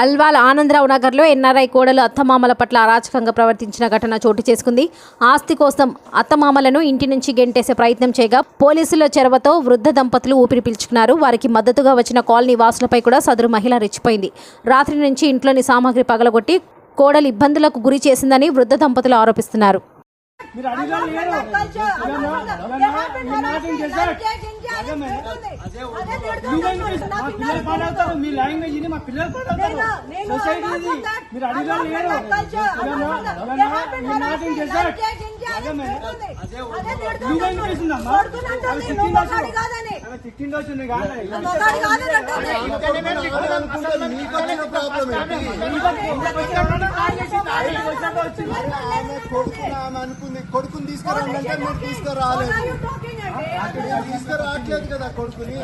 అల్వాల్ ఆనందరావు నగర్లో ఎన్ఆర్ఐ కోడలు అత్తమామల పట్ల అరాచకంగా ప్రవర్తించిన ఘటన చోటు చేసుకుంది. ఆస్తి కోసం అత్తమామలను ఇంటి నుంచి గెంటేసే ప్రయత్నం చేయగా పోలీసుల చొరవతో వృద్ధ దంపతులు ఊపిరి పీల్చుకున్నారు. వారికి మద్దతుగా వచ్చిన కాలనీ వాసులపై కూడా సదరు మహిళ రెచ్చిపోయింది. రాత్రి నుంచి ఇంట్లోని సామాగ్రి పగలగొట్టి కోడలు ఇబ్బందులకు గురి చేసిందని వృద్ధ దంపతులు ఆరోపిస్తున్నారు. కొడుకుని తీసుకురావాలంటే మీరు తీసుకురాలేదు, తీసుకురావట్లేదు కదా కొడుకుని.